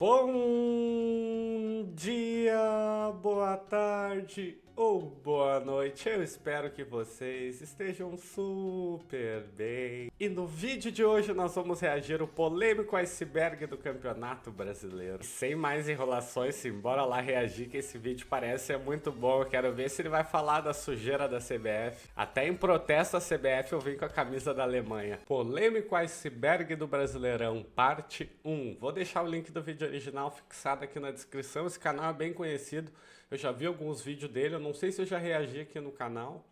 Bom dia, boa tarde ou boa noite, eu espero que vocês estejam super bem. E no vídeo de hoje nós vamos reagir ao polêmico iceberg do Campeonato Brasileiro. Sem mais enrolações, simbora lá reagir que esse vídeo parece ser muito bom. Eu quero ver se ele vai falar da sujeira da CBF. Até em protesto à CBF eu vim com a camisa da Alemanha. Polêmico iceberg do Brasileirão, parte 1. Vou deixar o link do vídeo original fixado aqui na descrição. Esse canal é bem conhecido, eu já vi alguns vídeos dele, eu não sei se eu já reagi aqui no canal,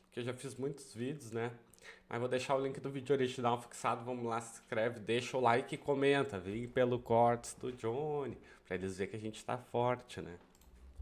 porque eu já fiz muitos vídeos, né? Mas vou deixar o link do vídeo original fixado, vamos lá, se inscreve, deixa o like e comenta, vem pelo cortes do Johnny, pra eles verem que a gente tá forte, né?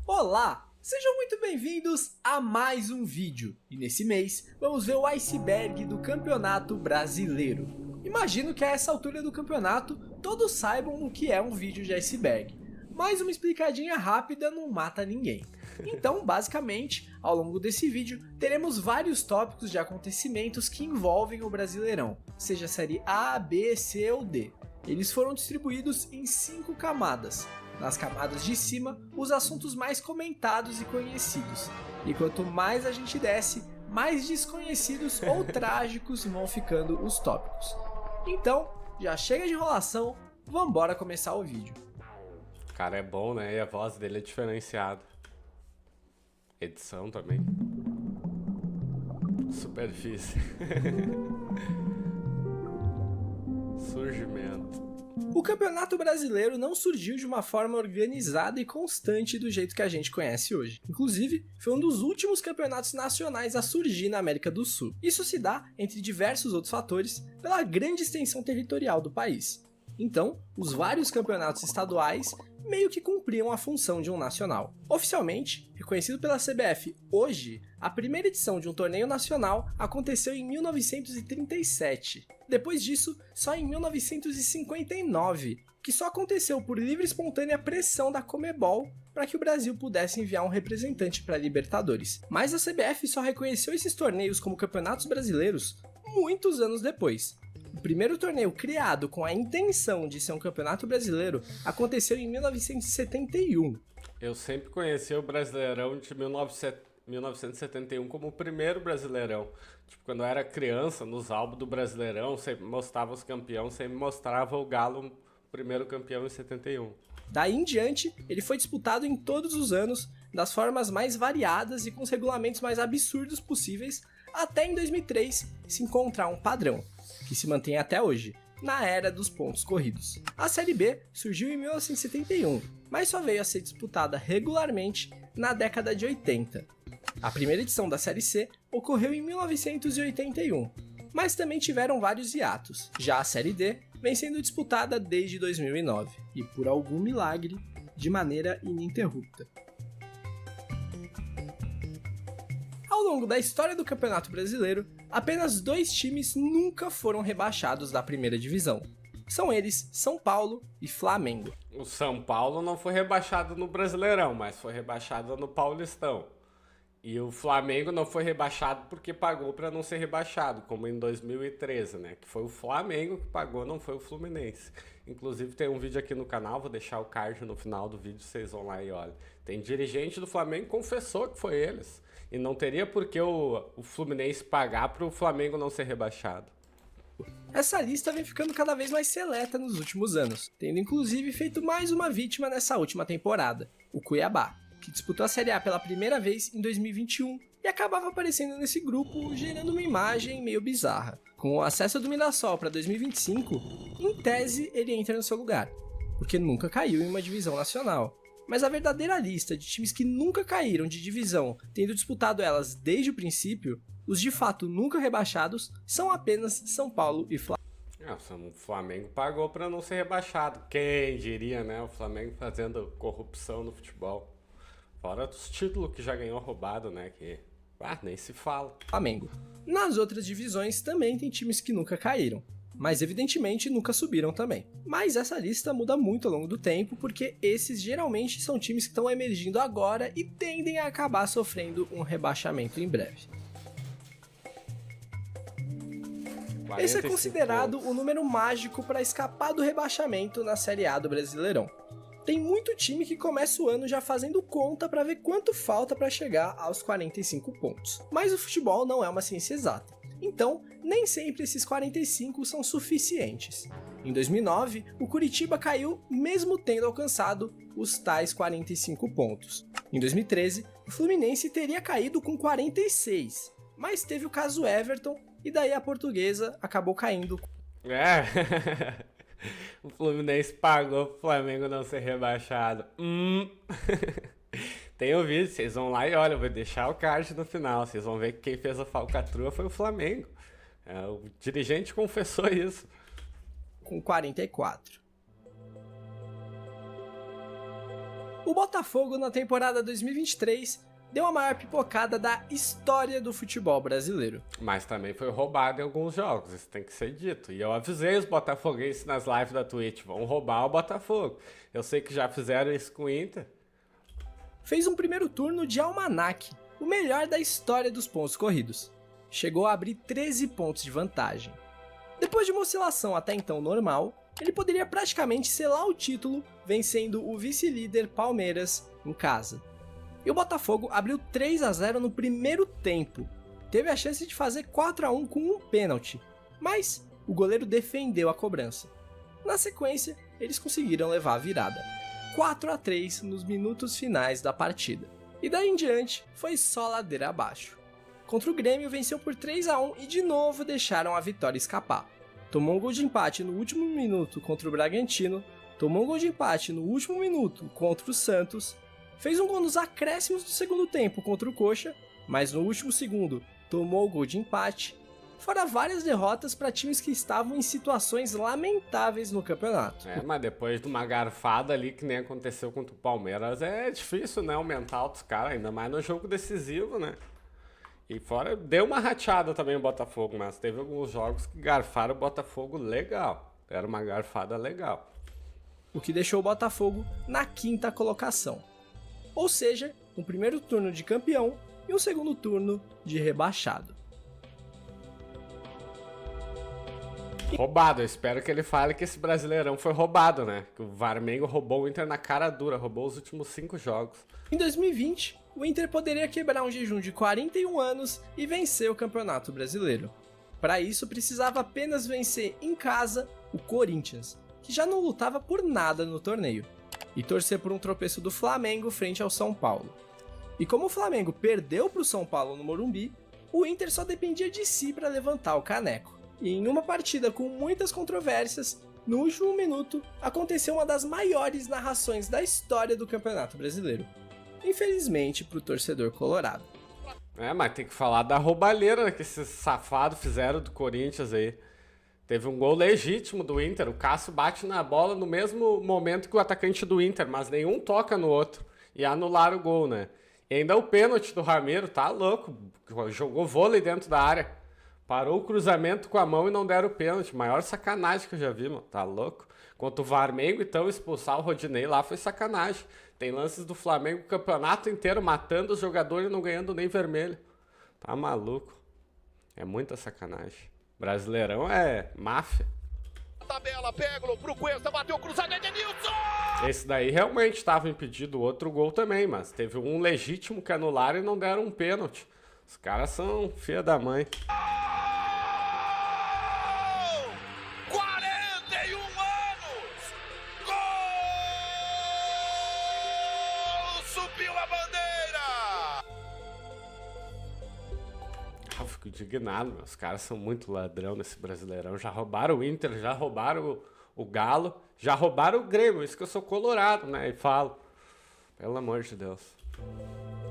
Olá! Sejam muito bem-vindos a mais um vídeo, e nesse mês vamos ver o iceberg do Campeonato Brasileiro. Imagino que a essa altura do campeonato todos saibam o que é um vídeo de iceberg, mas uma explicadinha rápida não mata ninguém. Então, basicamente, ao longo desse vídeo, teremos vários tópicos de acontecimentos que envolvem o Brasileirão, seja série A, B, C ou D. Eles foram distribuídos em 5 camadas. Nas camadas de cima, os assuntos mais comentados e conhecidos. E quanto mais a gente desce, mais desconhecidos ou trágicos vão ficando os tópicos. Então, já chega de enrolação, vambora começar o vídeo. O cara é bom, né? E a voz dele é diferenciada. Edição também. Superfície. Surgimento. O Campeonato Brasileiro não surgiu de uma forma organizada e constante do jeito que a gente conhece hoje. Inclusive, foi um dos últimos campeonatos nacionais a surgir na América do Sul. Isso se dá, entre diversos outros fatores, pela grande extensão territorial do país. Então, os vários campeonatos estaduais meio que cumpriam a função de um nacional. Oficialmente, reconhecido pela CBF hoje, a primeira edição de um torneio nacional aconteceu em 1937. Depois disso, só em 1959, que só aconteceu por livre e espontânea pressão da Conmebol para que o Brasil pudesse enviar um representante para a Libertadores. Mas a CBF só reconheceu esses torneios como campeonatos brasileiros muitos anos depois. O primeiro torneio criado com a intenção de ser um campeonato brasileiro aconteceu em 1971. Eu sempre conheci o Brasileirão de 1971 como o primeiro Brasileirão. Tipo, quando eu era criança, nos álbuns do Brasileirão, sempre mostrava os campeões, sempre mostrava o Galo, primeiro campeão em 71. Daí em diante, ele foi disputado em todos os anos, das formas mais variadas e com os regulamentos mais absurdos possíveis, até em 2003 se encontrar um padrão, que se mantém até hoje, na era dos pontos corridos. A Série B surgiu em 1971, mas só veio a ser disputada regularmente na década de 80. A primeira edição da Série C ocorreu em 1981, mas também tiveram vários hiatos. Já a Série D vem sendo disputada desde 2009, e por algum milagre, de maneira ininterrupta. Ao longo da história do Campeonato Brasileiro, apenas 2 times nunca foram rebaixados da primeira divisão. São eles São Paulo e Flamengo. O São Paulo não foi rebaixado no Brasileirão, mas foi rebaixado no Paulistão. E o Flamengo não foi rebaixado porque pagou para não ser rebaixado, como em 2013, né? Que foi o Flamengo que pagou, não foi o Fluminense. Inclusive tem um vídeo aqui no canal, vou deixar o card no final do vídeo, vocês vão lá e olhem. Tem dirigente do Flamengo que confessou que foi eles. E não teria por que o Fluminense pagar para o Flamengo não ser rebaixado. Essa lista vem ficando cada vez mais seleta nos últimos anos, tendo inclusive feito mais uma vítima nessa última temporada, o Cuiabá, que disputou a Série A pela primeira vez em 2021 e acabava aparecendo nesse grupo, gerando uma imagem meio bizarra. Com o acesso do Mirassol para 2025, em tese ele entra no seu lugar, porque nunca caiu em uma divisão nacional. Mas a verdadeira lista de times que nunca caíram de divisão, tendo disputado elas desde o princípio, os de fato nunca rebaixados, são apenas São Paulo e Flamengo. O Flamengo pagou para não ser rebaixado. Quem diria, né? O Flamengo fazendo corrupção no futebol. Fora dos títulos que já ganhou roubado, né? Que nem se fala. Flamengo. Nas outras divisões também tem times que nunca caíram, mas evidentemente nunca subiram também. Mas essa lista muda muito ao longo do tempo, porque esses geralmente são times que estão emergindo agora e tendem a acabar sofrendo um rebaixamento em breve. Esse é considerado o número mágico para escapar do rebaixamento na Série A do Brasileirão. Tem muito time que começa o ano já fazendo conta para ver quanto falta para chegar aos 45 pontos. Mas o futebol não é uma ciência exata, então nem sempre esses 45 são suficientes. Em 2009, o Coritiba caiu mesmo tendo alcançado os tais 45 pontos. Em 2013, o Fluminense teria caído com 46, mas teve o caso Everton e daí a Portuguesa acabou caindo. O Fluminense pagou pro Flamengo não ser rebaixado. Tem o vídeo, vocês vão lá e olha, eu vou deixar o card no final. Vocês vão ver que quem fez a falcatrua foi o Flamengo. O dirigente confessou isso. Com 44. O Botafogo na temporada 2023 deu a maior pipocada da história do futebol brasileiro. Mas também foi roubado em alguns jogos, isso tem que ser dito. E eu avisei os botafoguenses nas lives da Twitch, vão roubar o Botafogo. Eu sei que já fizeram isso com o Inter. Fez um primeiro turno de almanaque, o melhor da história dos pontos corridos. Chegou a abrir 13 pontos de vantagem. Depois de uma oscilação até então normal, ele poderia praticamente selar o título vencendo o vice-líder Palmeiras em casa. E o Botafogo abriu 3-0 no primeiro tempo. Teve a chance de fazer 4-1 com um pênalti, mas o goleiro defendeu a cobrança. Na sequência, eles conseguiram levar a virada. 4-3 nos minutos finais da partida. E daí em diante, foi só ladeira abaixo. Contra o Grêmio, venceu por 3-1 e de novo deixaram a vitória escapar. Tomou um gol de empate no último minuto contra o Bragantino, tomou um gol de empate no último minuto contra o Santos, fez um gol nos acréscimos do segundo tempo contra o Coxa, mas no último segundo tomou o gol de empate. Fora várias derrotas para times que estavam em situações lamentáveis no campeonato. Mas depois de uma garfada ali que nem aconteceu contra o Palmeiras, é difícil, né, o mental dos caras, ainda mais no jogo decisivo, né? E fora, deu uma rateada também o Botafogo, mas teve alguns jogos que garfaram o Botafogo legal. Era uma garfada legal. O que deixou o Botafogo na 5ª colocação. Ou seja, um primeiro turno de campeão e um segundo turno de rebaixado. Roubado, eu espero que ele fale que esse Brasileirão foi roubado, né? Que o Varmengo roubou o Inter na cara dura, roubou os últimos 5 jogos. Em 2020, o Inter poderia quebrar um jejum de 41 anos e vencer o Campeonato Brasileiro. Para isso, precisava apenas vencer em casa o Corinthians, que já não lutava por nada no torneio, e torcer por um tropeço do Flamengo frente ao São Paulo. E como o Flamengo perdeu para o São Paulo no Morumbi, o Inter só dependia de si para levantar o caneco. E em uma partida com muitas controvérsias, no último minuto, aconteceu uma das maiores narrações da história do Campeonato Brasileiro. Infelizmente para o torcedor colorado. Mas tem que falar da roubalheira que esses safados fizeram do Corinthians aí. Teve um gol legítimo do Inter, o Cássio bate na bola no mesmo momento que o atacante do Inter, mas nenhum toca no outro. E anularam o gol, né? E ainda o pênalti do Ramiro, tá louco, jogou vôlei dentro da área. Parou o cruzamento com a mão e não deram o pênalti. Maior sacanagem que eu já vi, mano. Tá louco? Quanto o Varmengo, então, expulsar o Rodinei lá foi sacanagem. Tem lances do Flamengo o campeonato inteiro matando os jogadores e não ganhando nem vermelho. Tá maluco. É muita sacanagem. Brasileirão é máfia. Tabela, pega pro Cuesta, bateu cruzado, Edenilson! Esse daí realmente estava impedido, o outro gol também, mas teve um legítimo que anularam e não deram um pênalti. Os caras são filha da mãe. 41 anos! Gol! Subiu a bandeira! Eu fico indignado, meu. Os caras são muito ladrão nesse Brasileirão. Já roubaram o Inter, já roubaram o Galo, já roubaram o Grêmio. Isso que eu sou colorado, né? E falo. Pelo amor de Deus.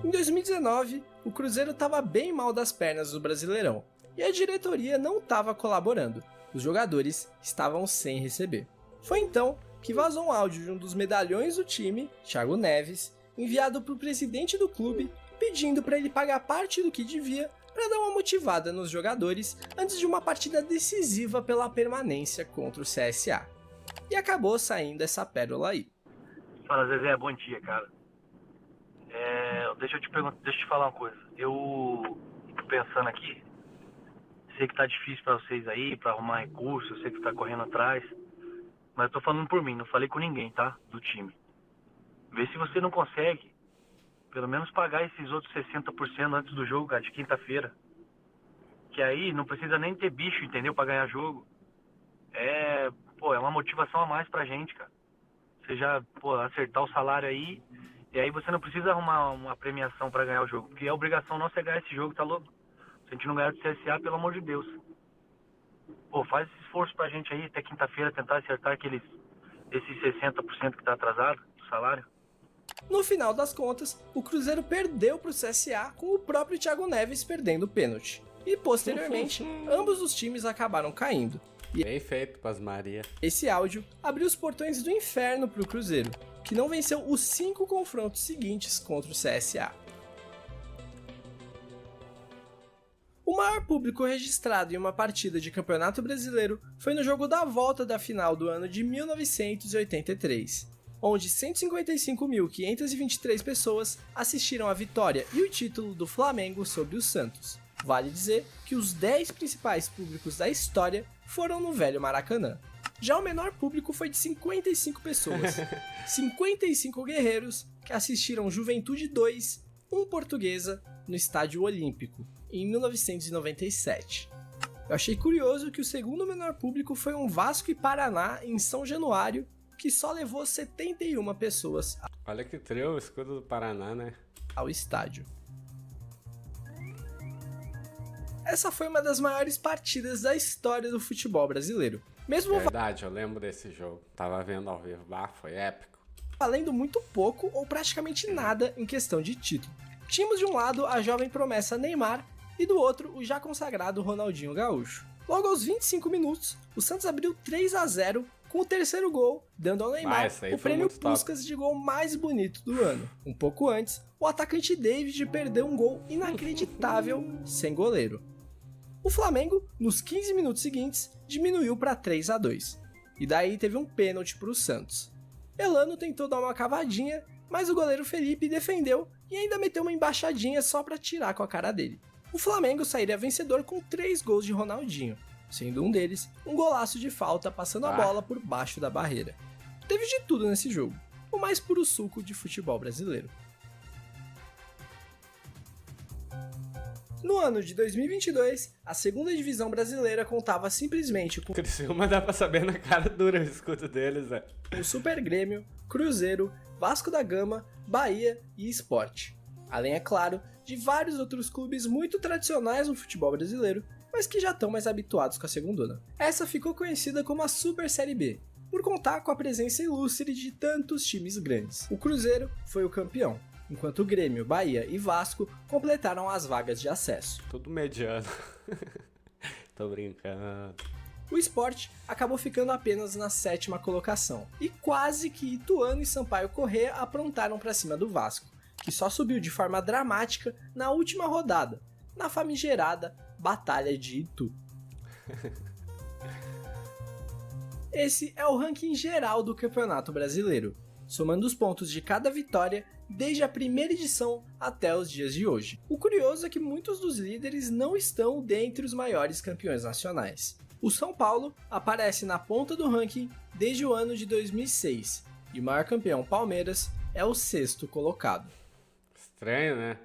Em 2019, o Cruzeiro estava bem mal das pernas do Brasileirão e a diretoria não estava colaborando. Os jogadores estavam sem receber. Foi então que vazou um áudio de um dos medalhões do time, Thiago Neves, enviado para o presidente do clube, pedindo para ele pagar parte do que devia para dar uma motivada nos jogadores antes de uma partida decisiva pela permanência contra o CSA. E acabou saindo essa pérola aí. Fala, Zezé, bom dia, cara. Deixa eu te falar uma coisa. Eu tô pensando aqui, sei que tá difícil pra vocês aí, pra arrumar recursos, eu sei que tá correndo atrás, mas eu tô falando por mim, não falei com ninguém, tá? Do time. Vê se você não consegue, pelo menos pagar esses outros 60% antes do jogo, cara, de quinta-feira. Que aí não precisa nem ter bicho, entendeu? Pra ganhar jogo. É uma motivação a mais pra gente, cara. Você já, acertar o salário aí, e aí você não precisa arrumar uma premiação pra ganhar o jogo. Porque a obrigação nossa é ganhar esse jogo, tá louco? Se a gente não ganhar do CSA, pelo amor de Deus. Faz esse esforço pra gente aí, até quinta-feira, tentar acertar esses 60% que tá atrasado do salário. No final das contas, o Cruzeiro perdeu pro CSA com o próprio Thiago Neves perdendo o pênalti. E posteriormente, ambos os times acabaram caindo. Bem feito, Paz Maria. Esse áudio abriu os portões do inferno pro Cruzeiro, que não venceu os 5 confrontos seguintes contra o CSA. O maior público registrado em uma partida de Campeonato Brasileiro foi no jogo da volta da final do ano de 1983, onde 155.523 pessoas assistiram à vitória e o título do Flamengo sobre o Santos. Vale dizer que os 10 principais públicos da história foram no velho Maracanã. Já o menor público foi de 55 pessoas, 55 guerreiros que assistiram Juventude 2, 1 Portuguesa, no Estádio Olímpico, em 1997. Eu achei curioso que o segundo menor público foi um Vasco e Paraná em São Januário, que só levou 71 pessoas Olha que trio, o escudo do Paraná, né? ao estádio. Essa foi uma das maiores partidas da história do futebol brasileiro. Mesmo Verdade, eu lembro desse jogo. Tava vendo ao vivo, foi épico. valendo muito pouco ou praticamente nada em questão de título. Tínhamos de um lado a jovem promessa Neymar e do outro o já consagrado Ronaldinho Gaúcho. Logo aos 25 minutos, o Santos abriu 3-0 com o terceiro gol, dando ao Neymar o prêmio Puskás de gol mais bonito do ano. Um pouco antes, o atacante David perdeu um gol inacreditável sem goleiro. O Flamengo, nos 15 minutos seguintes, diminuiu para 3-2, e daí teve um pênalti para o Santos. Elano tentou dar uma cavadinha, mas o goleiro Felipe defendeu e ainda meteu uma embaixadinha só para tirar com a cara dele. O Flamengo sairia vencedor com 3 gols de Ronaldinho, sendo um deles um golaço de falta passando a bola por baixo da barreira. Teve de tudo nesse jogo, o mais puro suco de futebol brasileiro. No ano de 2022, a segunda divisão brasileira contava simplesmente com Criciúma dá pra saber na cara dura o escudo deles, né? o Super Grêmio, Cruzeiro, Vasco da Gama, Bahia e Sport. Além, é claro, de vários outros clubes muito tradicionais no futebol brasileiro, mas que já estão mais habituados com a segundona. Essa ficou conhecida como a Super Série B, por contar com a presença ilustre de tantos times grandes. O Cruzeiro foi o campeão, enquanto o Grêmio, Bahia e Vasco completaram as vagas de acesso. Tudo mediano. Tô brincando. O Sport acabou ficando apenas na 7ª colocação, e quase que Ituano e Sampaio Corrêa aprontaram para cima do Vasco, que só subiu de forma dramática na última rodada, na famigerada Batalha de Itu. Esse é o ranking geral do Campeonato Brasileiro, somando os pontos de cada vitória desde a primeira edição até os dias de hoje. O curioso é que muitos dos líderes não estão dentre os maiores campeões nacionais. O São Paulo aparece na ponta do ranking desde o ano de 2006, e o maior campeão Palmeiras é o 6º colocado. Estranho, né?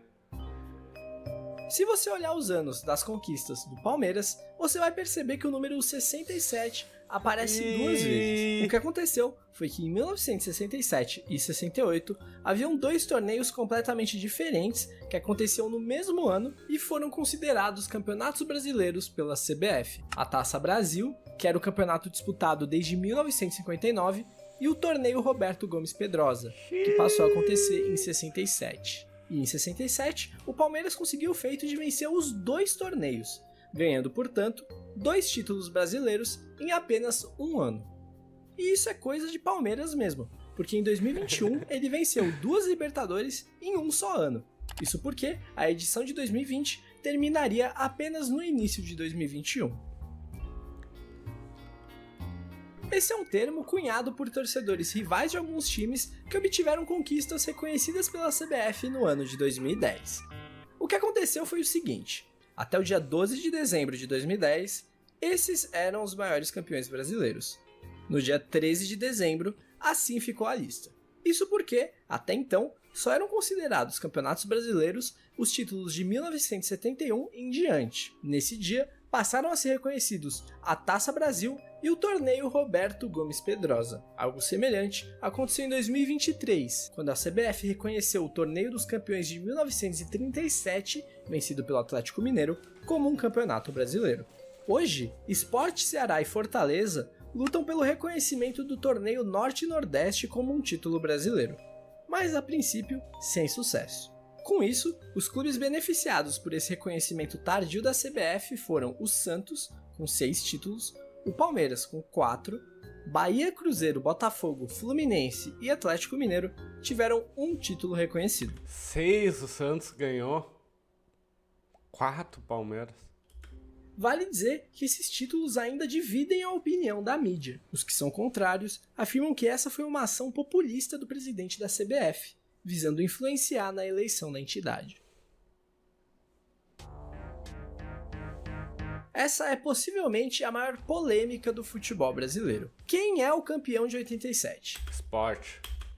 Se você olhar os anos das conquistas do Palmeiras, você vai perceber que o número 67 aparece 2 vezes. O que aconteceu foi que em 1967 e 68 haviam 2 torneios completamente diferentes que aconteciam no mesmo ano e foram considerados campeonatos brasileiros pela CBF. A Taça Brasil, que era o campeonato disputado desde 1959, e o torneio Roberto Gomes Pedrosa, que passou a acontecer em 67. E em 67, o Palmeiras conseguiu o feito de vencer os 2 torneios, ganhando, portanto, 2 títulos brasileiros em apenas um ano. E isso é coisa de Palmeiras mesmo, porque em 2021 ele venceu 2 Libertadores em um só ano. Isso porque a edição de 2020 terminaria apenas no início de 2021. Esse é um termo cunhado por torcedores rivais de alguns times que obtiveram conquistas reconhecidas pela CBF no ano de 2010. O que aconteceu foi o seguinte: até o dia 12 de dezembro de 2010, esses eram os maiores campeões brasileiros. No dia 13 de dezembro, assim ficou a lista. Isso porque, até então, só eram considerados campeonatos brasileiros os títulos de 1971 em diante. Nesse dia, passaram a ser reconhecidos a Taça Brasil e o Torneio Roberto Gomes Pedrosa. Algo semelhante aconteceu em 2023, quando a CBF reconheceu o Torneio dos Campeões de 1937, vencido pelo Atlético Mineiro, como um campeonato brasileiro. Hoje, Sport, Ceará e Fortaleza lutam pelo reconhecimento do Torneio Norte e Nordeste como um título brasileiro, mas a princípio sem sucesso. Com isso, os clubes beneficiados por esse reconhecimento tardio da CBF foram o Santos, com 6 títulos, o Palmeiras, com 4, Bahia, Cruzeiro, Botafogo, Fluminense e Atlético Mineiro tiveram um título reconhecido. 6 o Santos ganhou, 4 Palmeiras. Vale dizer que esses títulos ainda dividem a opinião da mídia. Os que são contrários afirmam que essa foi uma ação populista do presidente da CBF, visando influenciar na eleição da entidade. Essa é possivelmente a maior polêmica do futebol brasileiro. Quem é o campeão de 87?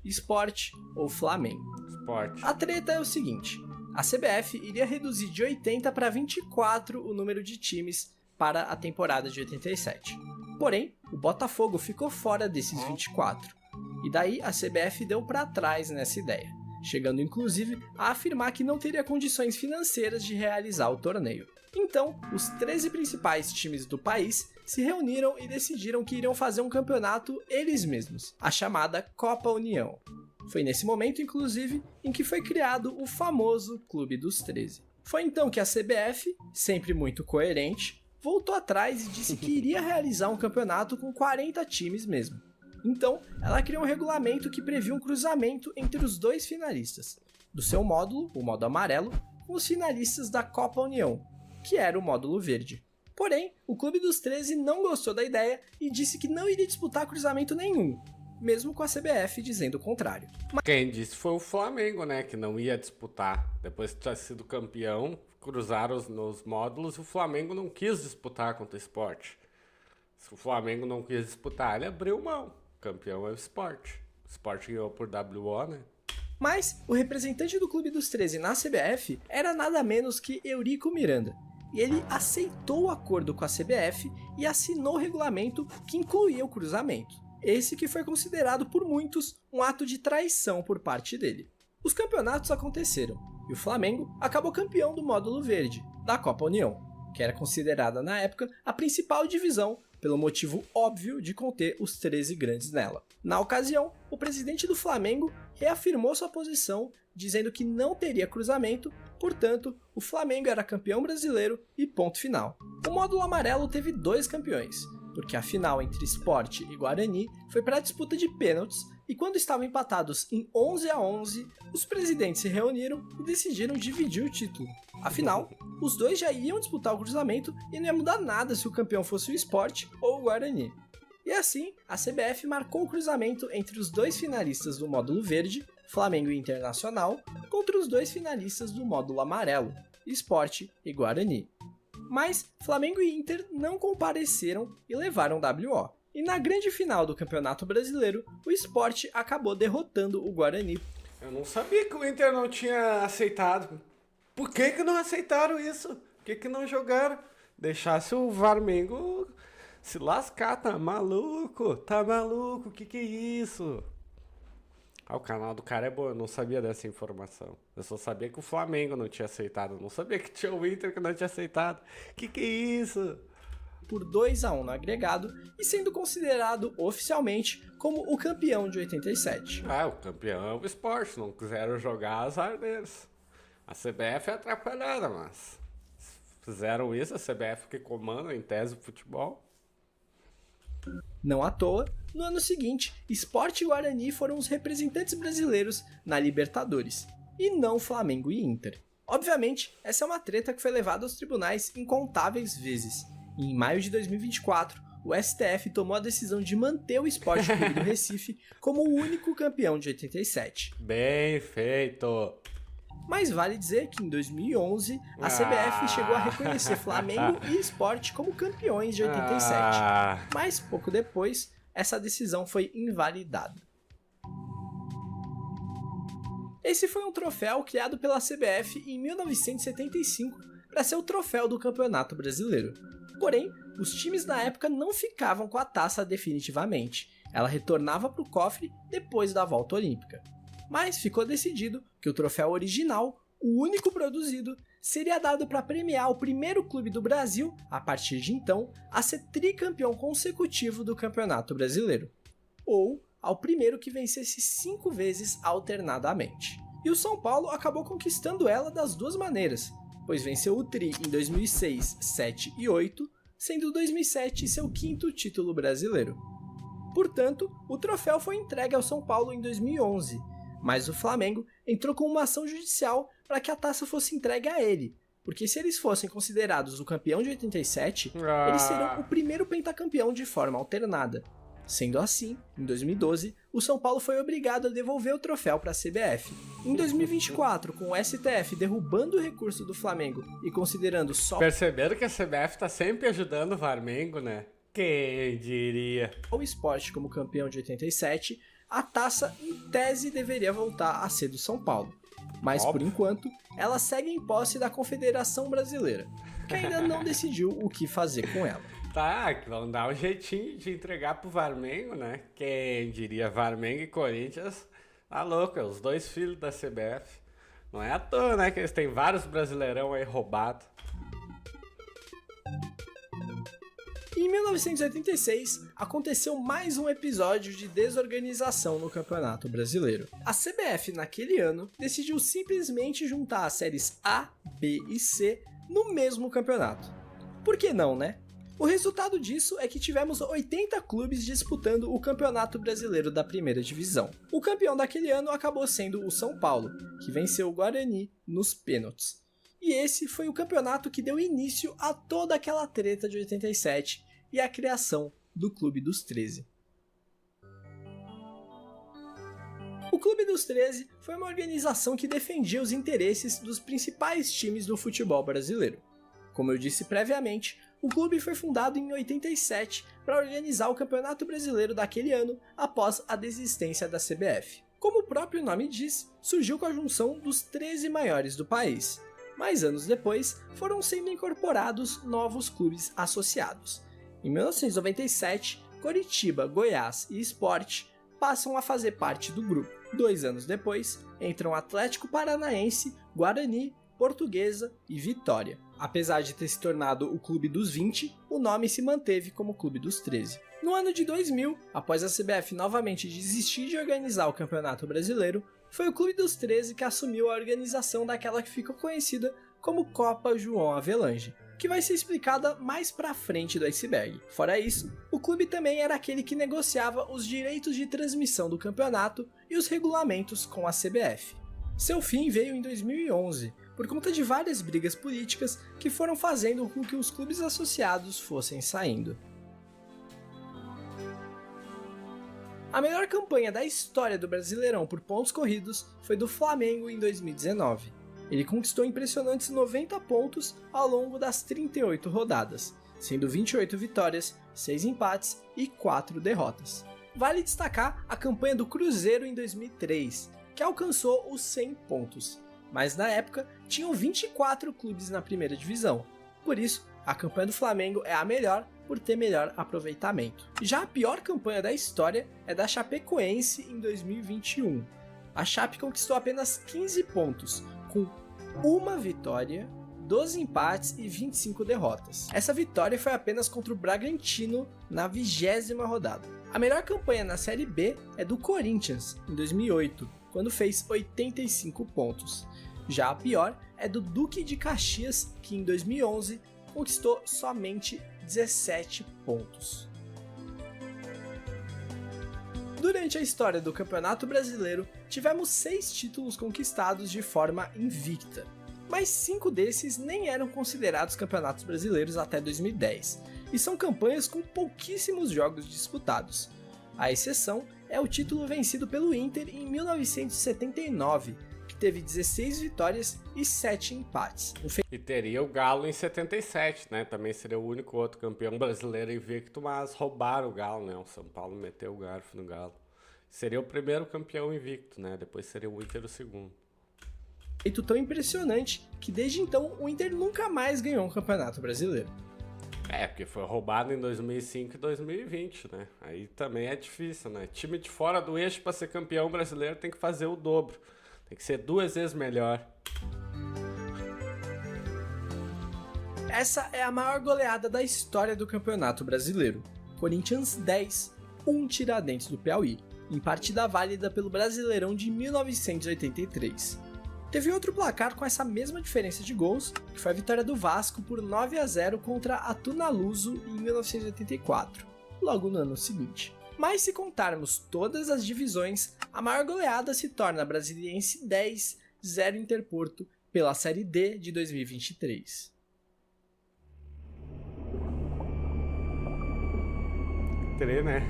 Sport ou Flamengo? Sport. A treta é o seguinte: a CBF iria reduzir de 80 para 24 o número de times para a temporada de 87. Porém, o Botafogo ficou fora desses 24. E daí a CBF deu para trás nessa ideia, chegando inclusive a afirmar que não teria condições financeiras de realizar o torneio. Então, os 13 principais times do país se reuniram e decidiram que iriam fazer um campeonato eles mesmos, a chamada Copa União. Foi nesse momento, inclusive, em que foi criado o famoso Clube dos 13. Foi então que a CBF, sempre muito coerente, voltou atrás e disse que iria realizar um campeonato com 40 times mesmo. Então, ela criou um regulamento que previa um cruzamento entre os 2 finalistas, do seu módulo, o modo amarelo, com os finalistas da Copa União, que era o módulo verde. Porém, o Clube dos 13 não gostou da ideia e disse que não iria disputar cruzamento nenhum, mesmo com a CBF dizendo o contrário. Quem disse foi o Flamengo, né, que não ia disputar. Depois de ter sido campeão, cruzaram nos módulos e o Flamengo não quis disputar contra o Sport. Se o Flamengo não quis disputar, ele abriu mão. O campeão é o Sport. O Sport ganhou por WO, né? Mas o representante do Clube dos 13 na CBF era nada menos que Eurico Miranda. E ele aceitou o acordo com a CBF e assinou o regulamento que incluía o cruzamento. Esse que foi considerado por muitos um ato de traição por parte dele. Os campeonatos aconteceram e o Flamengo acabou campeão do módulo verde, da Copa União, que era considerada na época a principal divisão pelo motivo óbvio de conter os 13 grandes nela. Na ocasião, o presidente do Flamengo reafirmou sua posição, dizendo que não teria cruzamento, portanto, o Flamengo era campeão brasileiro e ponto final. O módulo amarelo teve 2 campeões, porque a final entre Sport e Guarani foi para a disputa de pênaltis e quando estavam empatados em 11-11, os presidentes se reuniram e decidiram dividir o título. Afinal, os 2 já iam disputar o cruzamento e não ia mudar nada se o campeão fosse o Sport ou o Guarani. E assim, a CBF marcou o cruzamento entre os 2 finalistas do módulo verde, Flamengo e Internacional, contra os 2 finalistas do módulo amarelo, Sport e Guarani. Mas Flamengo e Inter não compareceram e levaram WO. E na grande final do Campeonato Brasileiro, o Sport acabou derrotando o Guarani. Eu não sabia que o Inter não tinha aceitado. Por que não aceitaram isso? Por que não jogaram? Deixasse o Flamengo se lascar, tá maluco? Tá maluco? Que é isso? Ah, o canal do cara é bom, eu não sabia dessa informação. Eu só sabia que o Flamengo não tinha aceitado. Eu não sabia que tinha o Inter que não tinha aceitado. Que é isso? Por 2-1 no agregado e sendo considerado oficialmente como o campeão de 87. Ah, o campeão é o Sport. Não quiseram jogar, azar deles. A CBF é atrapalhada, mas fizeram isso, a CBF que comanda em tese o futebol. Não à toa, no ano seguinte, Sport e Guarani foram os representantes brasileiros na Libertadores, e não Flamengo e Inter. Obviamente, essa é uma treta que foi levada aos tribunais incontáveis vezes, e em maio de 2024, o STF tomou a decisão de manter o Sport Clube do Recife como o único campeão de 87. Bem feito! Mas vale dizer que em 2011, a CBF chegou a reconhecer Flamengo e Sport como campeões de 87. Mas pouco depois, essa decisão foi invalidada. Esse foi um troféu criado pela CBF em 1975 para ser o troféu do Campeonato Brasileiro. Porém, os times na época não ficavam com a taça definitivamente. Ela retornava para o cofre depois da volta olímpica. Mas ficou decidido que o troféu original, o único produzido, seria dado para premiar o primeiro clube do Brasil, a partir de então, a ser tricampeão consecutivo do Campeonato Brasileiro. Ou ao primeiro que vencesse 5 vezes alternadamente. E o São Paulo acabou conquistando ela das duas maneiras, pois venceu o Tri em 2006, 7 e 8, sendo 2007 seu quinto título brasileiro. Portanto, o troféu foi entregue ao São Paulo em 2011, mas o Flamengo entrou com uma ação judicial para que a taça fosse entregue a ele, porque se eles fossem considerados o campeão de 87, eles seriam o primeiro pentacampeão de forma alternada. Sendo assim, em 2012, o São Paulo foi obrigado a devolver o troféu para a CBF. Em 2024, com o STF derrubando o recurso do Flamengo e considerando só... Perceberam que a CBF tá sempre ajudando o Flamengo, né? Quem diria? O esporte como campeão de 87, a taça, em tese, deveria voltar a ser do São Paulo. Mas, por enquanto, ela segue em posse da Confederação Brasileira, que ainda não decidiu o que fazer com ela. Tá, que vão dar um jeitinho de entregar pro Flamengo, né? Quem diria, Flamengo e Corinthians, tá louco, é os dois filhos da CBF. Não é à toa, né, que eles têm vários brasileirão aí roubados. Em 1986, aconteceu mais um episódio de desorganização no Campeonato Brasileiro. A CBF, naquele ano, decidiu simplesmente juntar as séries A, B e C no mesmo campeonato. Por que não, né? O resultado disso é que tivemos 80 clubes disputando o Campeonato Brasileiro da Primeira Divisão. O campeão daquele ano acabou sendo o São Paulo, que venceu o Guarani nos pênaltis. E esse foi o campeonato que deu início a toda aquela treta de 87 e a criação do Clube dos 13. O Clube dos 13 foi uma organização que defendia os interesses dos principais times do futebol brasileiro. Como eu disse previamente, o clube foi fundado em 87 para organizar o Campeonato Brasileiro daquele ano após a desistência da CBF. Como o próprio nome diz, surgiu com a junção dos 13 maiores do país, mas anos depois foram sendo incorporados novos clubes associados. Em 1997, Coritiba, Goiás e Sport passam a fazer parte do grupo. 2 anos depois, entram Atlético Paranaense, Guarani, Portuguesa e Vitória. Apesar de ter se tornado o Clube dos 20, o nome se manteve como Clube dos 13. No ano de 2000, após a CBF novamente desistir de organizar o Campeonato Brasileiro, foi o Clube dos 13 que assumiu a organização daquela que ficou conhecida como Copa João Avelange, que vai ser explicada mais pra frente do iceberg. Fora isso, o clube também era aquele que negociava os direitos de transmissão do campeonato e os regulamentos com a CBF. Seu fim veio em 2011, por conta de várias brigas políticas que foram fazendo com que os clubes associados fossem saindo. A melhor campanha da história do Brasileirão por pontos corridos foi do Flamengo em 2019. Ele conquistou impressionantes 90 pontos ao longo das 38 rodadas, sendo 28 vitórias, 6 empates e 4 derrotas. Vale destacar a campanha do Cruzeiro em 2003, que alcançou os 100 pontos, mas na época tinham 24 clubes na primeira divisão. Por isso, a campanha do Flamengo é a melhor por ter melhor aproveitamento. Já a pior campanha da história é da Chapecoense em 2021. A Chape conquistou apenas 15 pontos, com 1 vitória, 12 empates e 25 derrotas. Essa vitória foi apenas contra o Bragantino na 20ª rodada. A melhor campanha na Série B é do Corinthians, em 2008, quando fez 85 pontos. Já a pior é do Duque de Caxias, que em 2011 conquistou somente 17 pontos. Durante a história do Campeonato Brasileiro, tivemos 6 títulos conquistados de forma invicta, mas 5 desses nem eram considerados campeonatos brasileiros até 2010, e são campanhas com pouquíssimos jogos disputados. A exceção é o título vencido pelo Inter em 1979, que teve 16 vitórias e 7 empates. E teria o Galo em 77, né? Também seria o único outro campeão brasileiro invicto, mas roubaram o Galo, né? O São Paulo meteu o garfo no Galo. Seria o primeiro campeão invicto, né? Depois seria o Inter o segundo. Feito tão impressionante que desde então o Inter nunca mais ganhou um campeonato brasileiro. Porque foi roubado em 2005 e 2020, né? Aí também é difícil, né? Time de fora do eixo para ser campeão brasileiro tem que fazer o dobro. Tem que ser 2 vezes melhor. Essa é a maior goleada da história do Campeonato Brasileiro. Corinthians 10, 1 Tiradentes do Piauí, em partida válida pelo Brasileirão de 1983. Teve outro placar com essa mesma diferença de gols, que foi a vitória do Vasco por 9-0 contra a Tunaluso em 1984, logo no ano seguinte. Mas se contarmos todas as divisões, a maior goleada se torna Brasiliense 10, 0 Interporto, pela Série D de 2023. Né?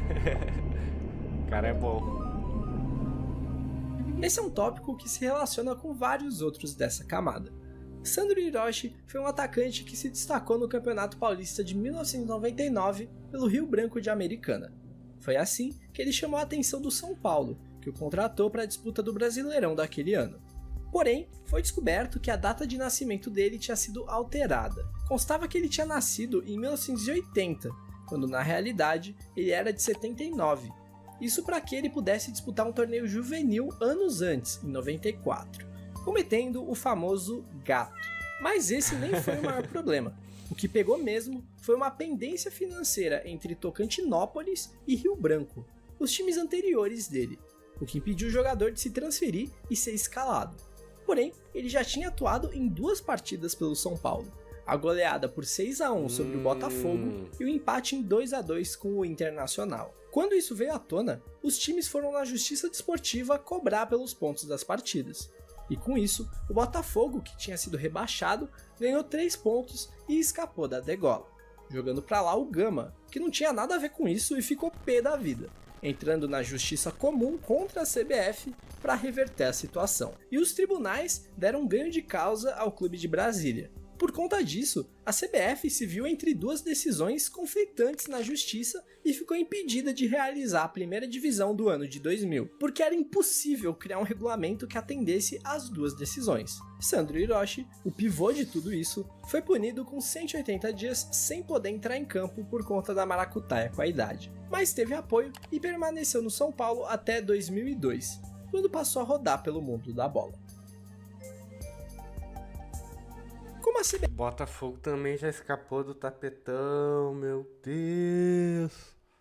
O cara é bom. Esse é um tópico que se relaciona com vários outros dessa camada. Sandro Hiroshi foi um atacante que se destacou no Campeonato Paulista de 1999 pelo Rio Branco de Americana. Foi assim que ele chamou a atenção do São Paulo, que o contratou para a disputa do Brasileirão daquele ano. Porém, foi descoberto que a data de nascimento dele tinha sido alterada. Constava que ele tinha nascido em 1980, quando na realidade ele era de 79. Isso para que ele pudesse disputar um torneio juvenil anos antes, em 94, cometendo o famoso gato. Mas esse nem foi o maior problema. O que pegou mesmo foi uma pendência financeira entre Tocantinópolis e Rio Branco, os times anteriores dele, o que impediu o jogador de se transferir e ser escalado. Porém, ele já tinha atuado em 2 partidas pelo São Paulo, a goleada por 6-1 sobre o Botafogo e o empate em 2-2 com o Internacional. Quando isso veio à tona, os times foram na Justiça Desportiva cobrar pelos pontos das partidas. E com isso, o Botafogo, que tinha sido rebaixado, ganhou 3 pontos e escapou da degola, jogando pra lá o Gama, que não tinha nada a ver com isso e ficou pé da vida, entrando na Justiça Comum contra a CBF para reverter a situação. E os tribunais deram ganho de causa ao clube de Brasília. Por conta disso, a CBF se viu entre 2 decisões conflitantes na justiça e ficou impedida de realizar a primeira divisão do ano de 2000, porque era impossível criar um regulamento que atendesse às 2 decisões. Sandro Hiroshi, o pivô de tudo isso, foi punido com 180 dias sem poder entrar em campo por conta da maracutaia com a idade, mas teve apoio e permaneceu no São Paulo até 2002, quando passou a rodar pelo mundo da bola. Como a CBF... Botafogo também já escapou do tapetão, meu Deus.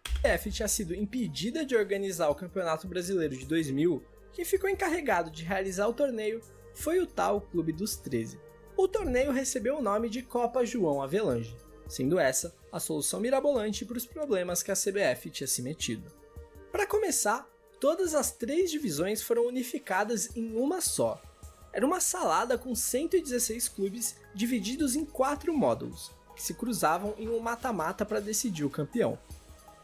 A CBF tinha sido impedida de organizar o Campeonato Brasileiro de 2000, quem ficou encarregado de realizar o torneio foi o tal Clube dos 13. O torneio recebeu o nome de Copa João Avelange, sendo essa a solução mirabolante para os problemas que a CBF tinha se metido. Para começar, todas as 3 divisões foram unificadas em uma só. Era uma salada com 116 clubes divididos em 4 módulos, que se cruzavam em um mata-mata para decidir o campeão.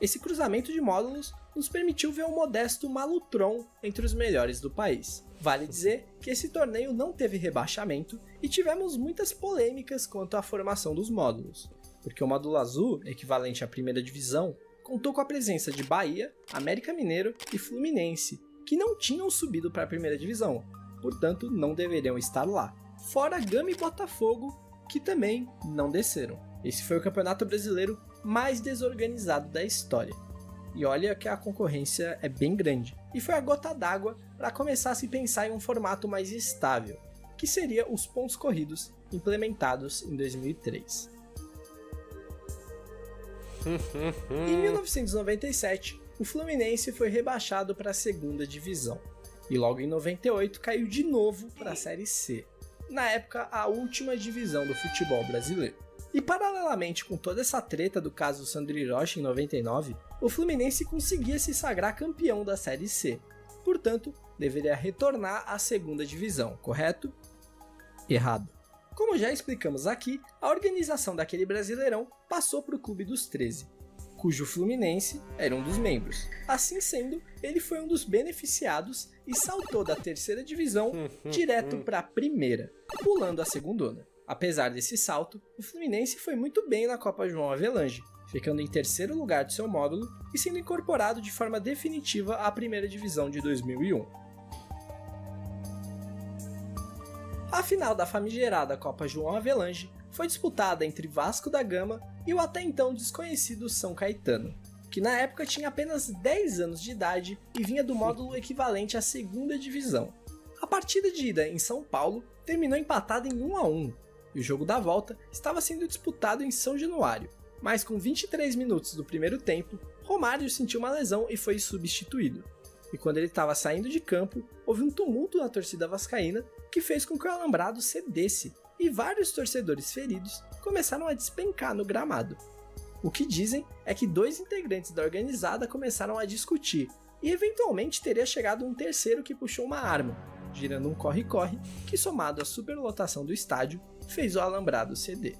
Esse cruzamento de módulos nos permitiu ver um modesto Malutron entre os melhores do país. Vale dizer que esse torneio não teve rebaixamento e tivemos muitas polêmicas quanto à formação dos módulos, porque o módulo azul, equivalente à primeira divisão, contou com a presença de Bahia, América Mineiro e Fluminense, que não tinham subido para a primeira divisão, portanto não deveriam estar lá. Fora Gama e Botafogo, que também não desceram. Esse foi o campeonato brasileiro mais desorganizado da história. E olha que a concorrência é bem grande. E foi a gota d'água para começar a se pensar em um formato mais estável, que seria os pontos corridos implementados em 2003. Em 1997, o Fluminense foi rebaixado para a segunda divisão. E logo em 98 caiu de novo para a Série C, na época a última divisão do futebol brasileiro. E paralelamente com toda essa treta do caso Sandro Hiroshi em 99, o Fluminense conseguia se sagrar campeão da Série C, portanto deveria retornar à segunda divisão, correto? Errado. Como já explicamos aqui, a organização daquele Brasileirão passou para o Clube dos 13, cujo Fluminense era um dos membros. Assim sendo, ele foi um dos beneficiados e saltou da terceira divisão direto para a primeira, pulando a segundona. Apesar desse salto, o Fluminense foi muito bem na Copa João Avelange, ficando em terceiro lugar de seu módulo e sendo incorporado de forma definitiva à primeira divisão de 2001. A final da famigerada Copa João Avelange foi disputada entre Vasco da Gama e o até então desconhecido São Caetano, que na época tinha apenas 10 anos de idade e vinha do módulo equivalente à segunda divisão. A partida de ida em São Paulo terminou empatada em 1-1, e o jogo da volta estava sendo disputado em São Januário, mas com 23 minutos do primeiro tempo, Romário sentiu uma lesão e foi substituído. E quando ele estava saindo de campo, houve um tumulto na torcida vascaína que fez com que o alambrado cedesse, e vários torcedores feridos começaram a despencar no gramado. O que dizem é que 2 integrantes da organizada começaram a discutir, e eventualmente teria chegado um terceiro que puxou uma arma, girando um corre-corre que, somado à superlotação do estádio, fez o alambrado ceder.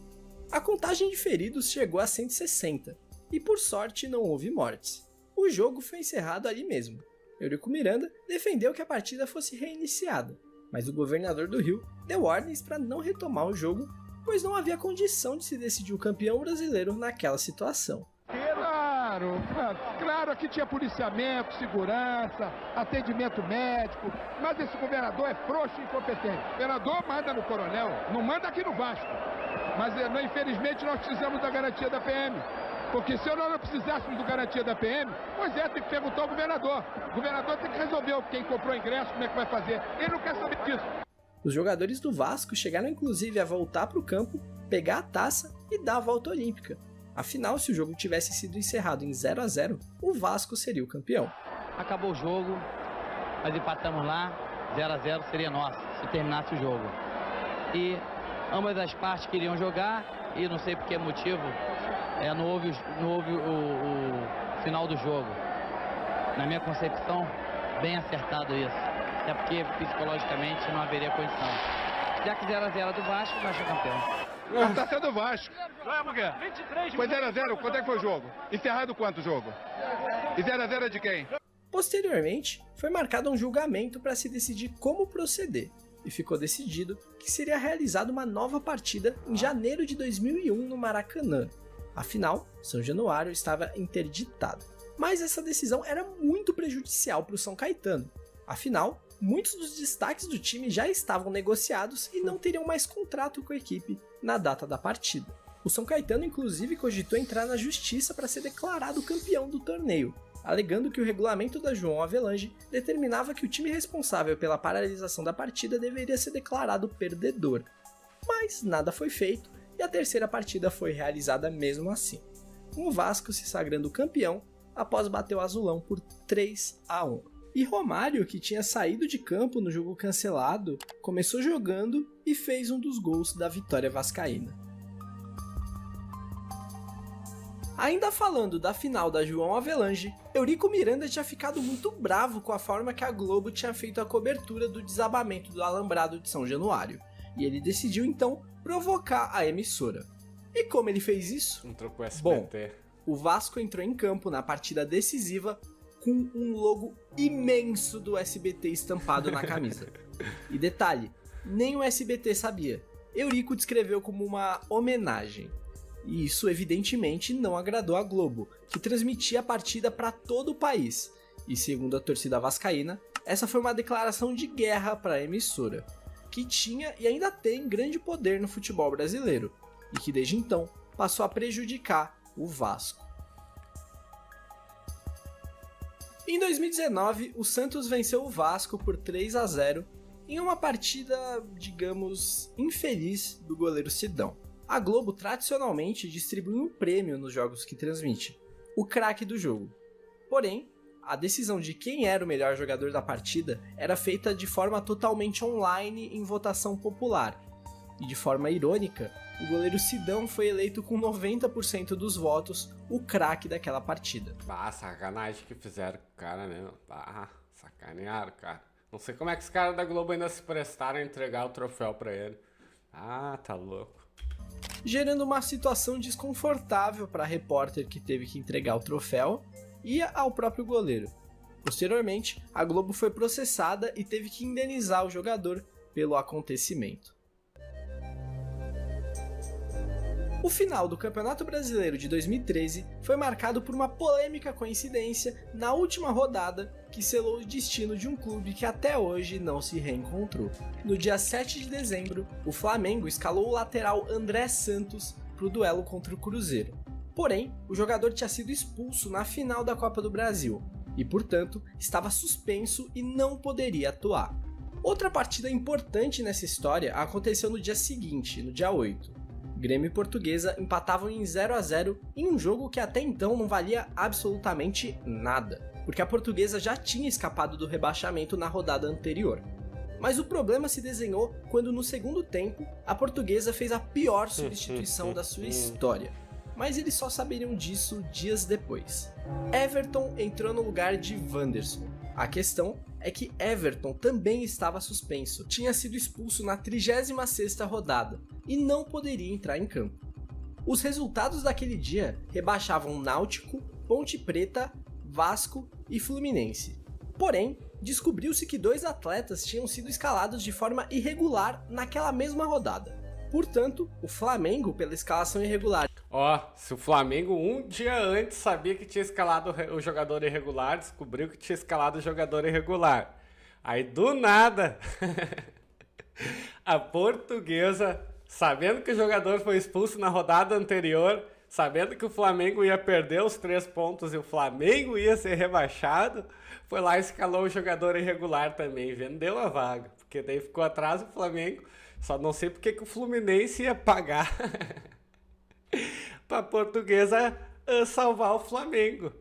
A contagem de feridos chegou a 160, e por sorte não houve mortes. O jogo foi encerrado ali mesmo. Eurico Miranda defendeu que a partida fosse reiniciada, mas o governador do Rio deu ordens para não retomar o jogo, pois não havia condição de se decidir o campeão brasileiro naquela situação. Claro, aqui tinha policiamento, segurança, atendimento médico, mas esse governador é frouxo e incompetente. O governador manda no coronel, não manda aqui no Vasco. Mas infelizmente nós precisamos da garantia da PM. Porque se nós não precisássemos da garantia da PM, pois é, tem que perguntar ao governador. O governador tem que resolver quem comprou ingresso, como é que vai fazer. Ele não quer saber disso. Os jogadores do Vasco chegaram inclusive a voltar para o campo, pegar a taça e dar a volta olímpica. Afinal, se o jogo tivesse sido encerrado em 0-0, o Vasco seria o campeão. Acabou o jogo, nós empatamos lá, 0-0 seria nosso, se terminasse o jogo. E ambas as partes queriam jogar, e não sei por que motivo, não houve o final do jogo. Na minha concepção, bem acertado isso. Até porque psicologicamente não haveria condição. Já que 0-0 do Vasco, o Vasco é campeão. A taça é do Vasco. Por quê? Foi 0-0, quanto é que foi o jogo? Encerrado quanto o jogo? E 0-0 é de quem? Posteriormente, foi marcado um julgamento para se decidir como proceder, e ficou decidido que seria realizada uma nova partida em janeiro de 2001 no Maracanã. Afinal, São Januário estava interditado. Mas essa decisão era muito prejudicial para o São Caetano. Afinal, muitos dos destaques do time já estavam negociados e não teriam mais contrato com a equipe na data da partida. O São Caetano inclusive cogitou entrar na justiça para ser declarado campeão do torneio, alegando que o regulamento da João Avelange determinava que o time responsável pela paralisação da partida deveria ser declarado perdedor. Mas nada foi feito e a terceira partida foi realizada mesmo assim, com o Vasco se sagrando campeão após bater o Azulão por 3-1. E Romário, que tinha saído de campo no jogo cancelado, começou jogando e fez um dos gols da vitória vascaína. Ainda falando da final da João Avelange, Eurico Miranda tinha ficado muito bravo com a forma que a Globo tinha feito a cobertura do desabamento do alambrado de São Januário, e ele decidiu então provocar a emissora. E como ele fez isso? Entrou com o SBT. Bom, o Vasco entrou em campo na partida decisiva com um logo imenso do SBT estampado na camisa. E detalhe, nem o SBT sabia. Eurico descreveu como uma homenagem. E isso evidentemente não agradou a Globo, que transmitia a partida para todo o país. E segundo a torcida vascaína, essa foi uma declaração de guerra para a emissora, que tinha e ainda tem grande poder no futebol brasileiro, e que desde então passou a prejudicar o Vasco. Em 2019, o Santos venceu o Vasco por 3-0 em uma partida, digamos, infeliz do goleiro Sidão. A Globo tradicionalmente distribui um prêmio nos jogos que transmite, o craque do jogo. Porém, a decisão de quem era o melhor jogador da partida era feita de forma totalmente online em votação popular. E de forma irônica, o goleiro Sidão foi eleito com 90% dos votos o craque daquela partida. Ah, sacanagem que fizeram com o cara, né? Ah, sacanearam, cara. Não sei como é que os caras da Globo ainda se prestaram a entregar o troféu pra ele. Ah, tá louco. Gerando uma situação desconfortável para a repórter que teve que entregar o troféu e ao próprio goleiro. Posteriormente, a Globo foi processada e teve que indenizar o jogador pelo acontecimento. O final do Campeonato Brasileiro de 2013 foi marcado por uma polêmica coincidência na última rodada que selou o destino de um clube que até hoje não se reencontrou. No dia 7 de dezembro, o Flamengo escalou o lateral André Santos para o duelo contra o Cruzeiro. Porém, o jogador tinha sido expulso na final da Copa do Brasil e, portanto, estava suspenso e não poderia atuar. Outra partida importante nessa história aconteceu no dia seguinte, no dia 8. Grêmio e Portuguesa empatavam em 0-0 em um jogo que até então não valia absolutamente nada, porque a Portuguesa já tinha escapado do rebaixamento na rodada anterior. Mas o problema se desenhou quando no segundo tempo a Portuguesa fez a pior substituição da sua história. Mas eles só saberiam disso dias depois. Everton entrou no lugar de Wanderson. A questão é que Everton também estava suspenso, tinha sido expulso na 36ª rodada e não poderia entrar em campo. Os resultados daquele dia rebaixavam Náutico, Ponte Preta, Vasco e Fluminense. Porém, descobriu-se que 2 atletas tinham sido escalados de forma irregular naquela mesma rodada. Portanto, o Flamengo, pela escalação irregular... Se o Flamengo um dia antes sabia que tinha escalado o jogador irregular, descobriu que tinha escalado o jogador irregular. Aí do nada, a Portuguesa, sabendo que o jogador foi expulso na rodada anterior, sabendo que o Flamengo ia perder os 3 pontos e o Flamengo ia ser rebaixado, foi lá e escalou o jogador irregular também, vendeu a vaga, porque daí ficou atrás o Flamengo, só não sei porque que o Fluminense ia pagar pra Portuguesa salvar o Flamengo.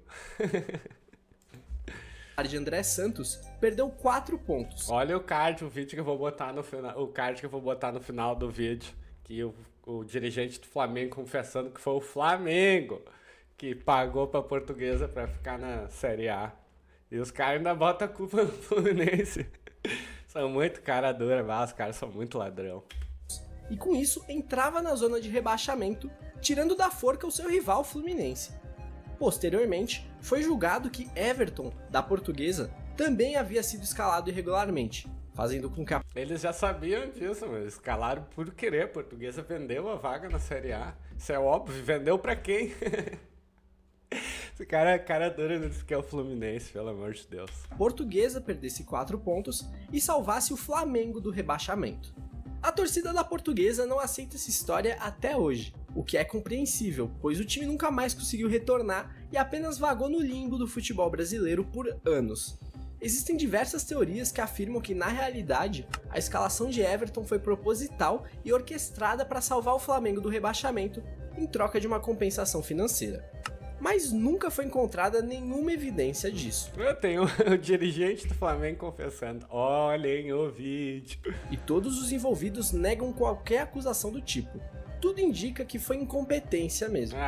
de André Santos perdeu 4 pontos. Olha o vídeo que eu vou botar no final, o card que eu vou botar no final do vídeo, que o dirigente do Flamengo confessando que foi o Flamengo que pagou pra Portuguesa pra ficar na Série A. E os caras ainda botam a culpa no Fluminense. São muito cara dura, os caras são muito ladrão. E com isso entrava na zona de rebaixamento, tirando da forca o seu rival Fluminense. Posteriormente, foi julgado que Everton, da Portuguesa, também havia sido escalado irregularmente, fazendo com que a... Eles já sabiam disso, mas escalaram por querer. A Portuguesa vendeu a vaga na Série A. Isso é óbvio, vendeu pra quem? Esse cara dura nisso que é o Fluminense, pelo amor de Deus. Portuguesa perdesse 4 pontos e salvasse o Flamengo do rebaixamento. A torcida da Portuguesa não aceita essa história até hoje, o que é compreensível, pois o time nunca mais conseguiu retornar e apenas vagou no limbo do futebol brasileiro por anos. Existem diversas teorias que afirmam que, na realidade, a escalação de Everton foi proposital e orquestrada para salvar o Flamengo do rebaixamento em troca de uma compensação financeira. Mas nunca foi encontrada nenhuma evidência disso. Eu tenho o dirigente do Flamengo confessando: olhem o vídeo. E todos os envolvidos negam qualquer acusação do tipo. Tudo indica que foi incompetência mesmo.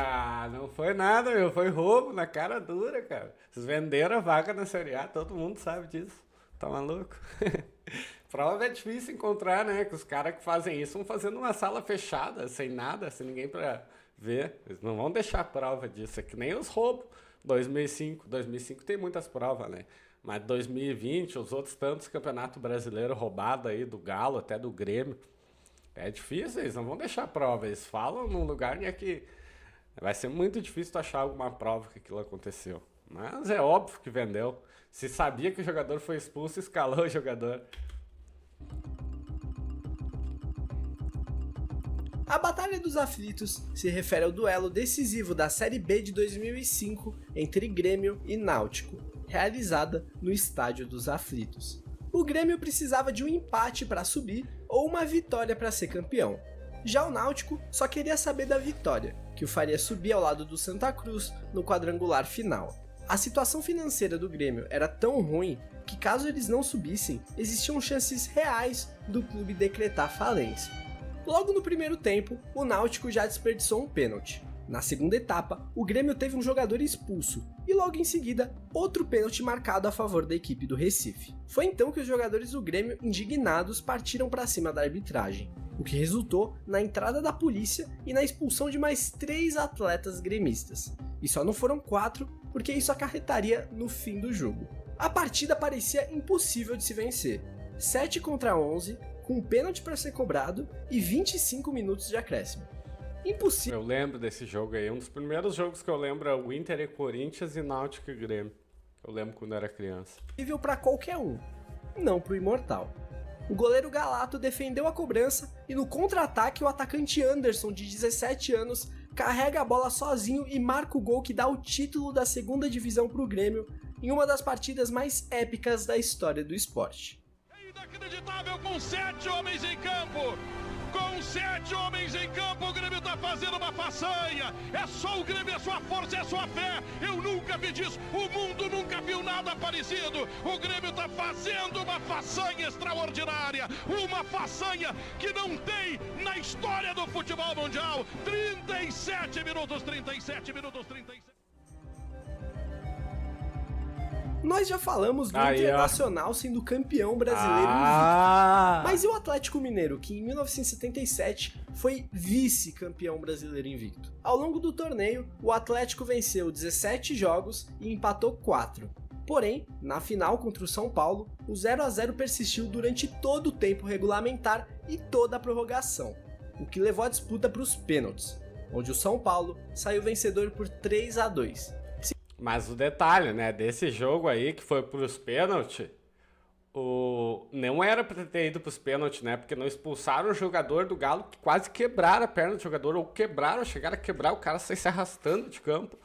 Não foi nada, foi roubo na cara dura, cara. Vocês venderam a vaga na Série A, todo mundo sabe disso. Tá maluco? Prova é difícil encontrar, né? Que os caras que fazem isso vão fazendo uma sala fechada, sem nada, sem ninguém pra ver. Eles não vão deixar prova disso. É que nem os roubos. 2005 tem muitas provas, né? Mas 2020, os outros tantos campeonatos brasileiros roubados aí, do Galo até do Grêmio. É difícil, eles não vão deixar prova. Eles falam num lugar em que vai ser muito difícil tu achar alguma prova que aquilo aconteceu. Mas é óbvio que vendeu. Se sabia que o jogador foi expulso, escalou o jogador. A Batalha dos Aflitos se refere ao duelo decisivo da Série B de 2005 entre Grêmio e Náutico, realizada no Estádio dos Aflitos. O Grêmio precisava de um empate para subir ou uma vitória para ser campeão. Já o Náutico só queria saber da vitória, que o faria subir ao lado do Santa Cruz no quadrangular final. A situação financeira do Grêmio era tão ruim que, caso eles não subissem, existiam chances reais do clube decretar falência. Logo no primeiro tempo, o Náutico já desperdiçou um pênalti. Na segunda etapa, o Grêmio teve um jogador expulso e logo em seguida, outro pênalti marcado a favor da equipe do Recife. Foi então que os jogadores do Grêmio, indignados, partiram para cima da arbitragem, o que resultou na entrada da polícia e na expulsão de mais 3 atletas gremistas. E só não foram 4, porque isso acarretaria no fim do jogo. A partida parecia impossível de se vencer. 7 contra 11, com um pênalti para ser cobrado e 25 minutos de acréscimo. Impossível Eu lembro desse jogo aí. Um dos primeiros jogos que eu lembro é o Inter e Corinthians e Náutico e Grêmio. Eu lembro quando eu era criança. para qualquer um, não pro imortal. O goleiro Galato defendeu a cobrança e no contra-ataque o atacante Anderson, de 17 anos, carrega a bola sozinho e marca o gol que dá o título da segunda divisão pro Grêmio em uma das partidas mais épicas da história do esporte. É inacreditável, com 7 homens em campo! Com 7 homens em campo, o Grêmio está fazendo uma façanha. É só o Grêmio, é sua força, é sua fé. Eu nunca vi disso, o mundo nunca viu nada parecido. O Grêmio está fazendo uma façanha extraordinária. Uma façanha que não tem na história do futebol mundial. 37 minutos. Nós já falamos do Internacional sendo campeão brasileiro invicto. Mas e o Atlético Mineiro, que em 1977 foi vice-campeão brasileiro invicto? Ao longo do torneio, o Atlético venceu 17 jogos e empatou 4. Porém, na final contra o São Paulo, o 0-0 persistiu durante todo o tempo regulamentar e toda a prorrogação, o que levou a disputa para os pênaltis, onde o São Paulo saiu vencedor por 3-2. Mas o detalhe, né, desse jogo aí que foi pros pênaltis, não era pra ter ido pros pênaltis, né, porque não expulsaram o jogador do Galo, que quase quebraram a perna do jogador, ou chegaram a quebrar, o cara saiu se arrastando de campo,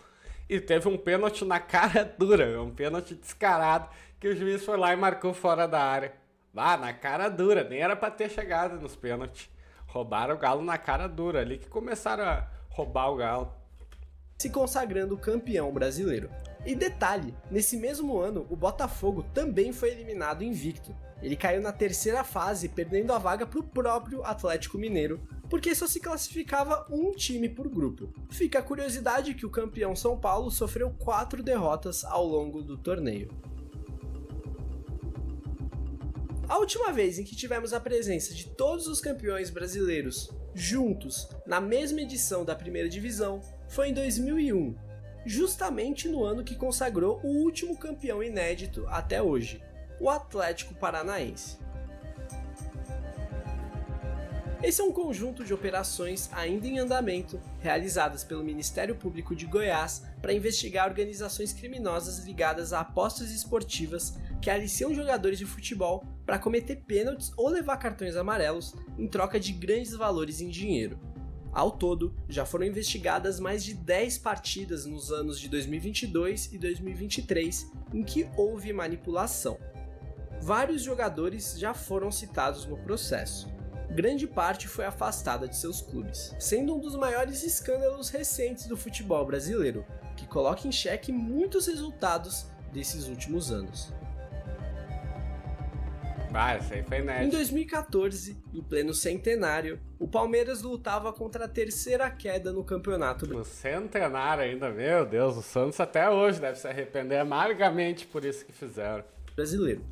e teve um pênalti na cara dura, um pênalti descarado, que o juiz foi lá e marcou fora da área. Na cara dura, nem era pra ter chegado nos pênaltis. Roubaram o Galo na cara dura, ali que começaram a roubar o Galo. Se consagrando campeão brasileiro. E detalhe, nesse mesmo ano, o Botafogo também foi eliminado invicto. Ele caiu na terceira fase, perdendo a vaga para o próprio Atlético Mineiro, porque só se classificava um time por grupo. Fica a curiosidade que o campeão São Paulo sofreu 4 derrotas ao longo do torneio. A última vez em que tivemos a presença de todos os campeões brasileiros juntos na mesma edição da primeira divisão foi em 2001, justamente no ano que consagrou o último campeão inédito até hoje, o Atlético Paranaense. Esse é um conjunto de operações ainda em andamento, realizadas pelo Ministério Público de Goiás para investigar organizações criminosas ligadas a apostas esportivas que aliciam jogadores de futebol para cometer pênaltis ou levar cartões amarelos em troca de grandes valores em dinheiro. Ao todo, já foram investigadas mais de 10 partidas nos anos de 2022 e 2023 em que houve manipulação. Vários jogadores já foram citados no processo. Grande parte foi afastada de seus clubes, sendo um dos maiores escândalos recentes do futebol brasileiro, que coloca em xeque muitos resultados desses últimos anos. Isso aí foi inédito. Em 2014, em pleno centenário, o Palmeiras lutava contra a terceira queda no campeonato brasileiro. No centenário ainda, meu Deus, o Santos até hoje deve se arrepender amargamente por isso que fizeram.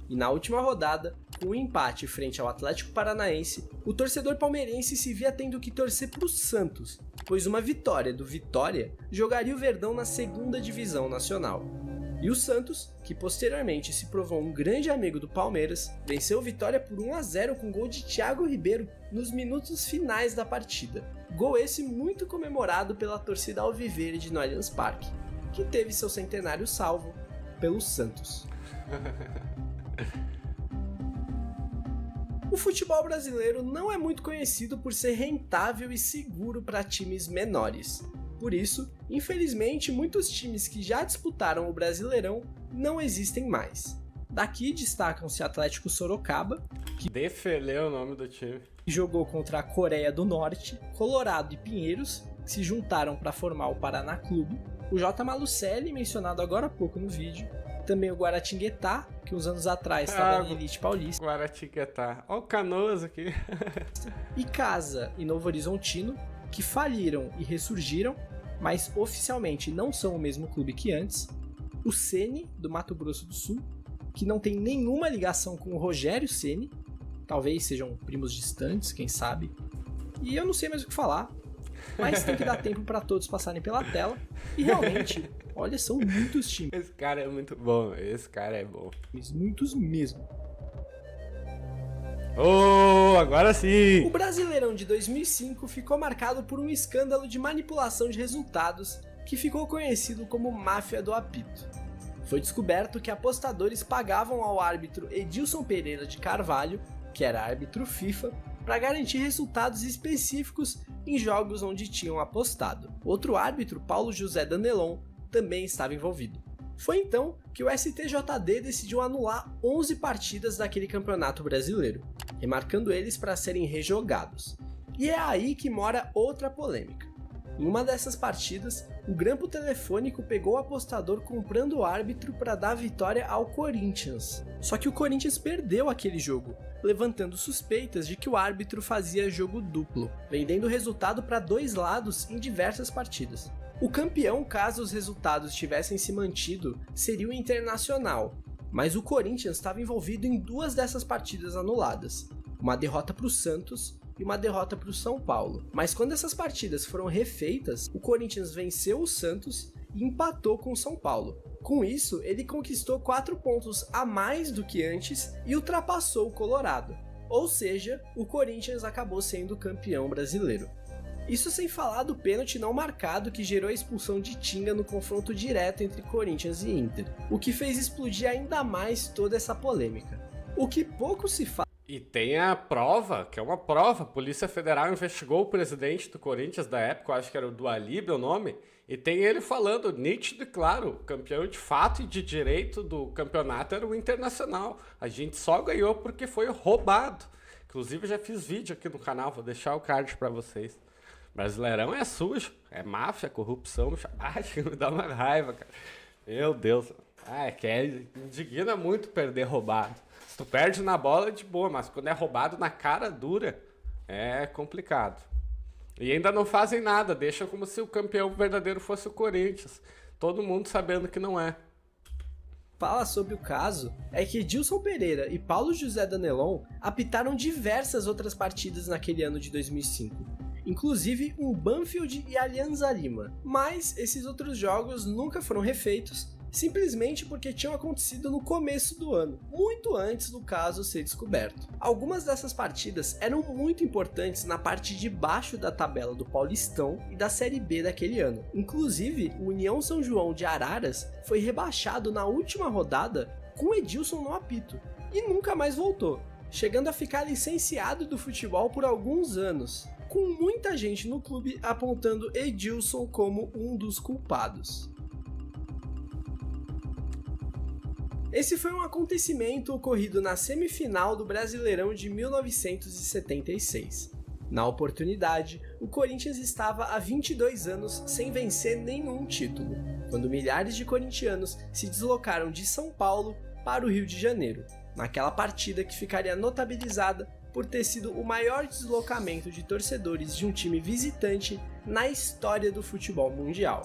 E na última rodada, com um empate frente ao Atlético Paranaense, o torcedor palmeirense se via tendo que torcer pro Santos, pois uma vitória do Vitória jogaria o Verdão na segunda divisão nacional. E o Santos, que posteriormente se provou um grande amigo do Palmeiras, venceu o Vitória por 1-0 com gol de Thiago Ribeiro nos minutos finais da partida. Gol esse muito comemorado pela torcida alviverde no Allianz Parque, que teve seu centenário salvo pelo Santos. O futebol brasileiro não é muito conhecido por ser rentável e seguro para times menores. Por isso, infelizmente, muitos times que já disputaram o Brasileirão não existem mais. Daqui destacam-se Atlético Sorocaba, que defendeu o nome do time, jogou contra a Coreia do Norte, Colorado e Pinheiros, que se juntaram para formar o Paraná Clube, o J. Malucelli, mencionado agora há pouco no vídeo, também o Guaratinguetá, que uns anos atrás estava na elite paulista. Guaratinguetá, olha o Canoas aqui. E Casa e Novo Horizontino, que faliram e ressurgiram, mas oficialmente não são o mesmo clube que antes. O Ceni, do Mato Grosso do Sul, que não tem nenhuma ligação com o Rogério Ceni, talvez sejam primos distantes, quem sabe. E eu não sei mais o que falar, mas tem que dar tempo para todos passarem pela tela. E realmente, olha, são muitos times. Esse cara é muito bom, esse cara é bom. Muitos mesmo. agora sim! O Brasileirão de 2005 ficou marcado por um escândalo de manipulação de resultados que ficou conhecido como Máfia do Apito. Foi descoberto que apostadores pagavam ao árbitro Edilson Pereira de Carvalho, que era árbitro FIFA, para garantir resultados específicos em jogos onde tinham apostado. Outro árbitro, Paulo José Danelon, também estava envolvido. Foi então que o STJD decidiu anular 11 partidas daquele campeonato brasileiro, remarcando eles para serem rejogados. E é aí que mora outra polêmica. Em uma dessas partidas, o grampo telefônico pegou o apostador comprando o árbitro para dar vitória ao Corinthians. Só que o Corinthians perdeu aquele jogo, levantando suspeitas de que o árbitro fazia jogo duplo, vendendo o resultado para dois lados em diversas partidas. O campeão, caso os resultados tivessem se mantido, seria o Internacional, mas o Corinthians estava envolvido em duas dessas partidas anuladas, uma derrota para o Santos e uma derrota para o São Paulo. Mas quando essas partidas foram refeitas, o Corinthians venceu o Santos e empatou com o São Paulo. Com isso, ele conquistou 4 pontos a mais do que antes e ultrapassou o Colorado. Ou seja, o Corinthians acabou sendo campeão brasileiro. Isso sem falar do pênalti não marcado que gerou a expulsão de Tinga no confronto direto entre Corinthians e Inter, o que fez explodir ainda mais toda essa polêmica. O que pouco se fala. E tem a prova, que é uma prova. A Polícia Federal investigou o presidente do Corinthians da época, eu acho que era o Dualib o nome, e tem ele falando nítido e claro, o campeão de fato e de direito do campeonato era o Internacional. A gente só ganhou porque foi roubado. Inclusive já fiz vídeo aqui no canal, vou deixar o card pra vocês. Brasileirão é sujo, é máfia, corrupção, me dá uma raiva, cara. Meu Deus, indigna muito perder roubado. Se tu perde na bola, de boa, mas quando é roubado na cara dura, é complicado. E ainda não fazem nada, deixam como se o campeão verdadeiro fosse o Corinthians. Todo mundo sabendo que não é. Fala sobre o caso é que Edilson Pereira e Paulo José Danelon apitaram diversas outras partidas naquele ano de 2005. Inclusive um Banfield e Alianza Lima, mas esses outros jogos nunca foram refeitos, simplesmente porque tinham acontecido no começo do ano, muito antes do caso ser descoberto. Algumas dessas partidas eram muito importantes na parte de baixo da tabela do Paulistão e da Série B daquele ano. Inclusive, o União São João de Araras foi rebaixado na última rodada com Edilson no apito, e nunca mais voltou, chegando a ficar licenciado do futebol por alguns anos, com muita gente no clube apontando Edilson como um dos culpados. Esse foi um acontecimento ocorrido na semifinal do Brasileirão de 1976. Na oportunidade, o Corinthians estava há 22 anos sem vencer nenhum título, quando milhares de corintianos se deslocaram de São Paulo para o Rio de Janeiro, naquela partida que ficaria notabilizada por ter sido o maior deslocamento de torcedores de um time visitante na história do futebol mundial.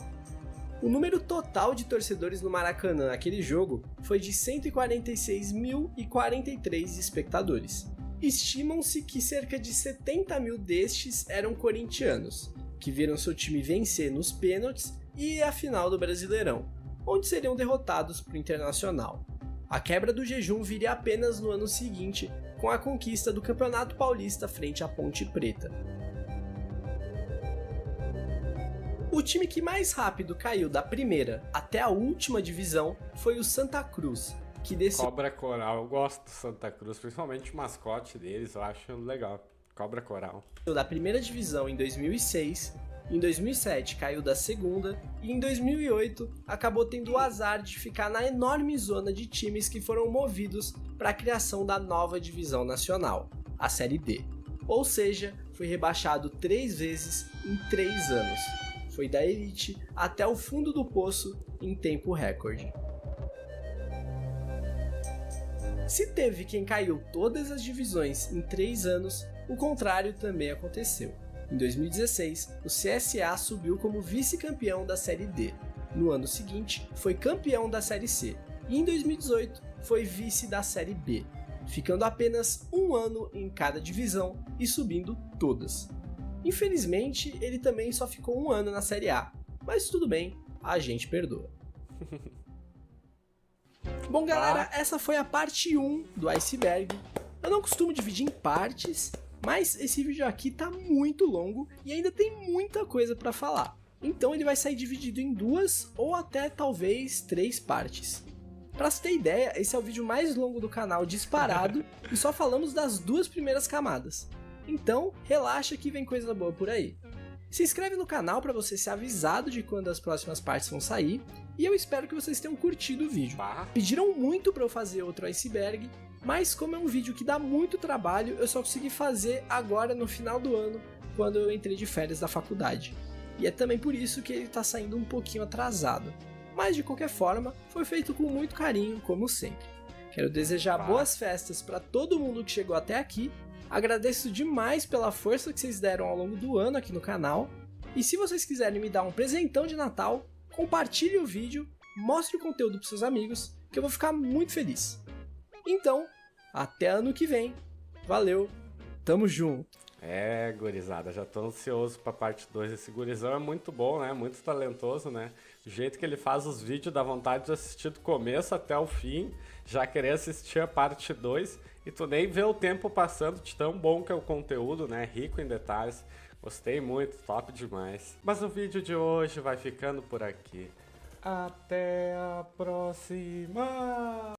O número total de torcedores no Maracanã naquele jogo foi de 146.043 espectadores. Estimam-se que cerca de 70 mil destes eram corintianos, que viram seu time vencer nos pênaltis e a final do Brasileirão, onde seriam derrotados por Internacional. A quebra do jejum viria apenas no ano seguinte, com a conquista do Campeonato Paulista frente à Ponte Preta. O time que mais rápido caiu da primeira até a última divisão foi o Santa Cruz, que desceu... Cobra Coral, eu gosto do Santa Cruz, principalmente o mascote deles, eu acho legal. Cobra Coral. Da primeira divisão em 2006, em 2007 caiu da segunda e em 2008 acabou tendo o azar de ficar na enorme zona de times que foram movidos para a criação da nova divisão nacional, a Série D. Ou seja, foi rebaixado 3 vezes em 3 anos. Foi da elite até o fundo do poço em tempo recorde. Se teve quem caiu todas as divisões em 3 anos, o contrário também aconteceu. Em 2016, o CSA subiu como vice-campeão da Série D. No ano seguinte, foi campeão da Série C. E em 2018, foi vice da Série B, ficando apenas um ano em cada divisão e subindo todas. Infelizmente, ele também só ficou um ano na Série A, mas tudo bem, a gente perdoa. Bom, galera, essa foi a parte 1 do Iceberg. Eu não costumo dividir em partes, Mas esse vídeo aqui tá muito longo e ainda tem muita coisa para falar. Então ele vai sair dividido em 2 ou até talvez 3 partes. Pra você ter ideia, esse é o vídeo mais longo do canal disparado e só falamos das 2 primeiras camadas. Então relaxa que vem coisa boa por aí. Se inscreve no canal para você ser avisado de quando as próximas partes vão sair e eu espero que vocês tenham curtido o vídeo. Pediram muito para eu fazer outro iceberg, mas como é um vídeo que dá muito trabalho, eu só consegui fazer agora no final do ano, quando eu entrei de férias da faculdade. E é também por isso que ele está saindo um pouquinho atrasado. Mas de qualquer forma, foi feito com muito carinho, como sempre. Quero desejar boas festas para todo mundo que chegou até aqui. Agradeço demais pela força que vocês deram ao longo do ano aqui no canal. E se vocês quiserem me dar um presentão de Natal, compartilhe o vídeo, mostre o conteúdo para seus amigos, que eu vou ficar muito feliz. Então, até ano que vem. Valeu, tamo junto. Gurizada, já tô ansioso pra parte 2. Esse gurizão é muito bom, né? Muito talentoso, né? O jeito que ele faz os vídeos dá vontade de assistir do começo até o fim. Já querer assistir a parte 2 e tu nem vê o tempo passando de tão bom que é o conteúdo, né? Rico em detalhes. Gostei muito, top demais. Mas o vídeo de hoje vai ficando por aqui. Até a próxima!